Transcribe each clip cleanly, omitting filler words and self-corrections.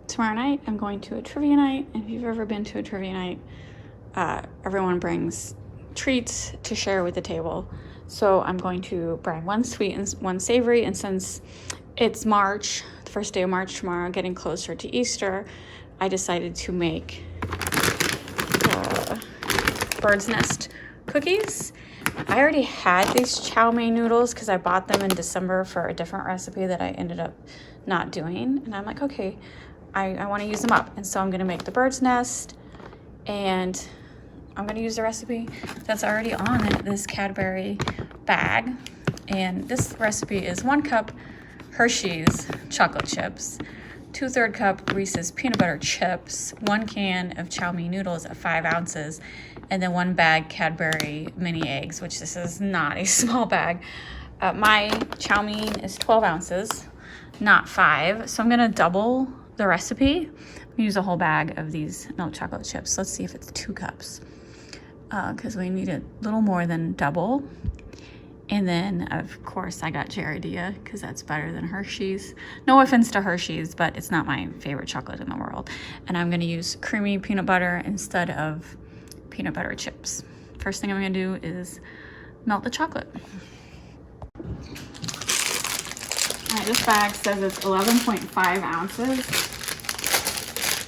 tomorrow night I'm going to a trivia night, and if you've ever been to a trivia night, everyone brings treats to share with the table. So I'm going to bring one sweet and one savory, and since it's March, the first day of March tomorrow, getting closer to Easter, I decided to make bird's nest cookies. I already had these chow mein noodles because I bought them in December for a different recipe that I ended up not doing. And I'm like, okay, I want to use them up. And so I'm going to make the bird's nest, and I'm going to use the recipe that's already on this Cadbury bag. And this recipe is 1 cup Hershey's chocolate chips, 2/3 cup Reese's peanut butter chips, 1 can of chow mein noodles at 5 ounces, and then 1 bag Cadbury mini eggs, which this is not a small bag. My chow mein is 12 ounces, not 5. So I'm going to double the recipe. I'm going to use a whole bag of these milk chocolate chips. Let's see if it's 2 cups, because we need a little more than double. And then, of course, I got Gerardia because that's better than Hershey's. No offense to Hershey's, but it's not my favorite chocolate in the world. And I'm going to use creamy peanut butter instead of peanut butter chips. First thing I'm going to do is melt the chocolate. All right, this bag says it's 11.5 ounces.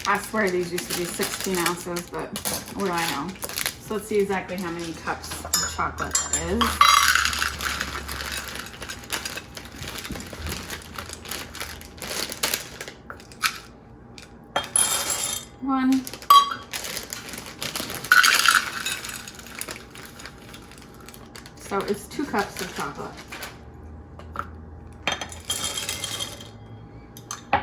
I swear these used to be 16 ounces, but what do I know? So let's see exactly how many cups of chocolate that is. 1. So it's 2 cups of chocolate. All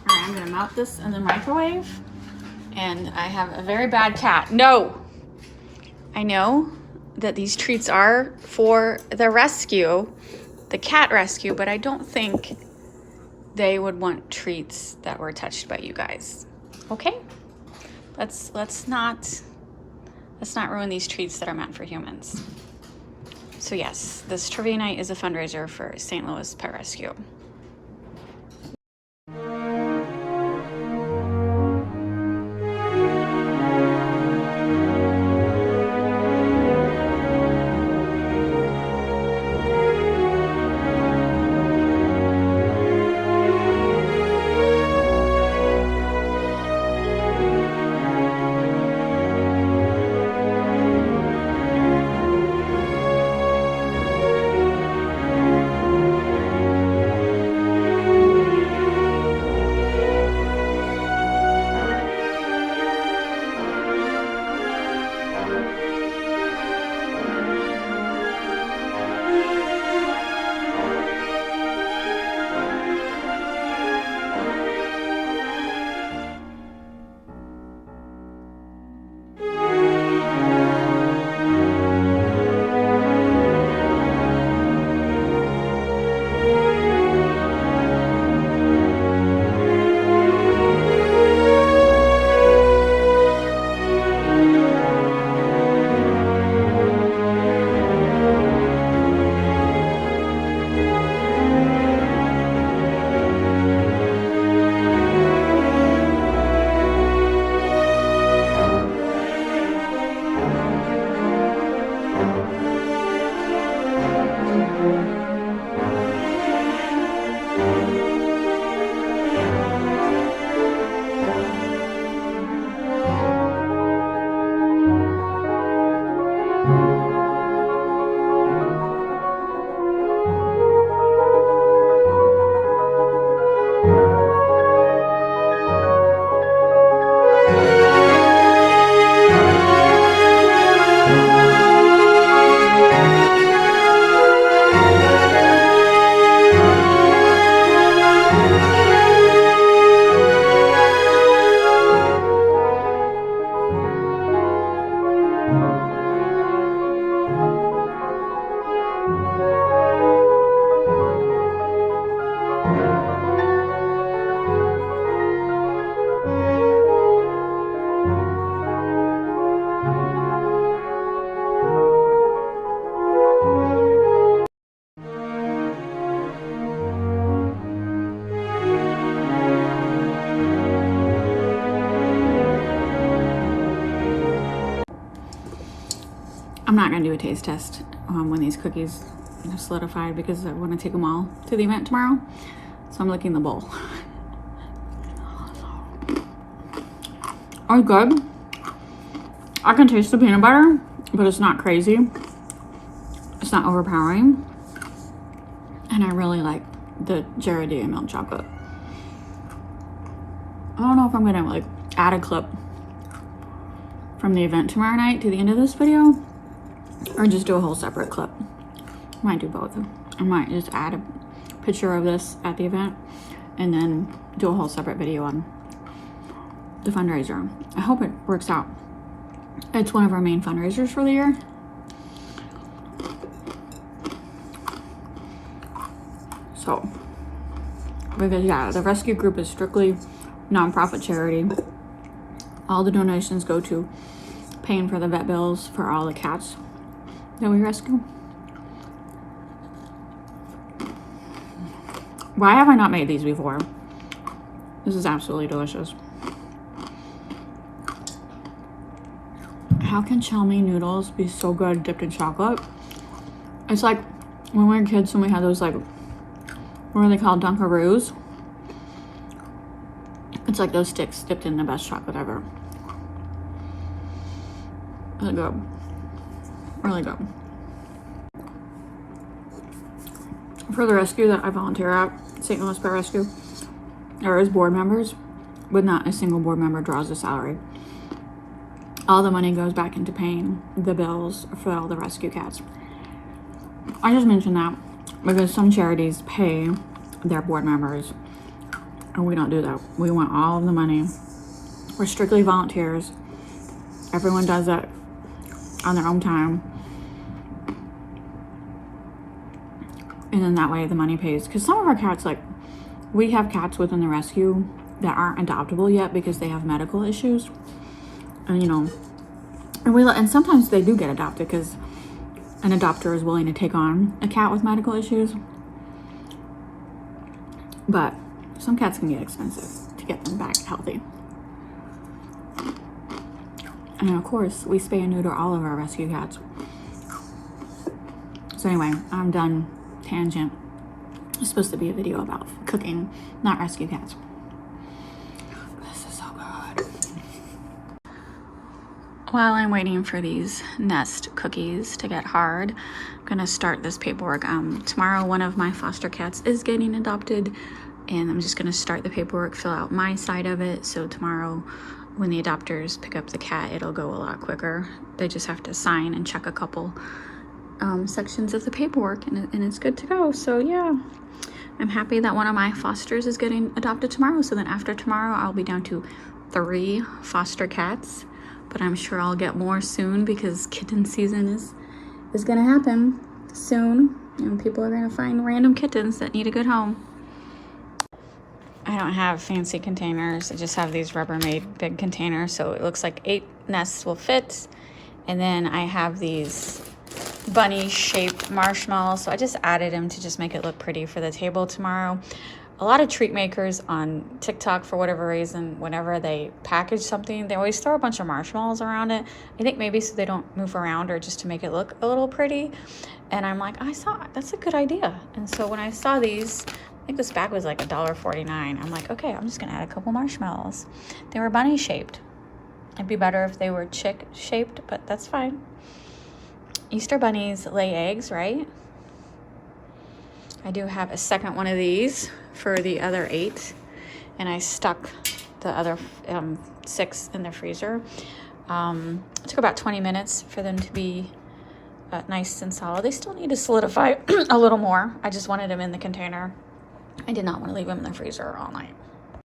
right, I'm gonna melt this in the microwave. And I have a very bad cat. No! I know that these treats are for the rescue, the cat rescue, but I don't think they would want treats that were touched by you guys. Okay? Let's not ruin these treats that are meant for humans. So yes, this trivia night is a fundraiser for St. Louis Pet Rescue. not going to do a taste test when these cookies are solidified because I want to take them all to the event tomorrow. So I'm licking the bowl. Are good. I can taste the peanut butter, but it's not crazy. It's not overpowering. And I really like the Ghirardelli milk chocolate. I don't know if I'm gonna like add a clip from the event tomorrow night to the end of this video or just do a whole separate clip. I might do both. I might just add a picture of this at the event and then do a whole separate video on the fundraiser. I hope it works out. It's one of our main fundraisers for the year. So, because yeah, the rescue group is strictly nonprofit charity. All the donations go to paying for the vet bills for all the cats that we rescue. Why have I not made these before? This is absolutely delicious. How can chow mein noodles be so good dipped in chocolate? It's like when we were kids and we had those like, what are they called, Dunkaroos? It's like those sticks dipped in the best chocolate ever. Really good. Really good. For the rescue that I volunteer at, St. Louis Pet Rescue, there is board members, but not a single board member draws a salary. All the money goes back into paying the bills for all the rescue cats. I just mentioned that because some charities pay their board members and we don't do that. We want all of the money. We're strictly volunteers. Everyone does that on their own time. And then that way the money pays. Because some of our cats, like, we have cats within the rescue that aren't adoptable yet because they have medical issues. And, you know, and sometimes they do get adopted because an adopter is willing to take on a cat with medical issues. But some cats can get expensive to get them back healthy. And of course, we spay and neuter all of our rescue cats. So anyway, I'm done. Tangent. It's supposed to be a video about cooking, not rescue cats. This is so good. While I'm waiting for these Nest cookies to get hard, I'm gonna start this paperwork. Tomorrow, one of my foster cats is getting adopted, and I'm just gonna start the paperwork, fill out my side of it. So tomorrow, when the adopters pick up the cat, it'll go a lot quicker. They just have to sign and check a couple sections of the paperwork, and it's good to go. So yeah, I'm happy that one of my fosters is getting adopted tomorrow. So then after tomorrow, I'll be down to 3 foster cats, but I'm sure I'll get more soon because kitten season is gonna happen soon, and people are gonna find random kittens that need a good home. I don't have fancy containers. I just have these Rubbermaid big containers, so it looks like 8 nests will fit. And then I have these bunny shaped marshmallows, so I just added them to just make it look pretty for the table tomorrow. A lot of treat makers on TikTok, for whatever reason, whenever they package something, they always throw a bunch of marshmallows around it. I think maybe so they don't move around or just to make it look a little pretty. And I'm like, that's a good idea. And so when I saw these, I think this bag was like $1.49. I'm like, okay, I'm just gonna add a couple marshmallows. They were bunny shaped. It'd be better if they were chick shaped, but that's fine. Easter bunnies lay eggs, right? I do have a second one of these for the other 8, and I stuck the other 6 in the freezer. It took about 20 minutes for them to be nice and solid. They still need to solidify a little more. I just wanted them in the container. I did not want to leave them in the freezer all night.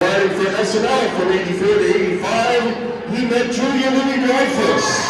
For SNL from 84 to 85, he met Julia Louis-Dreyfus.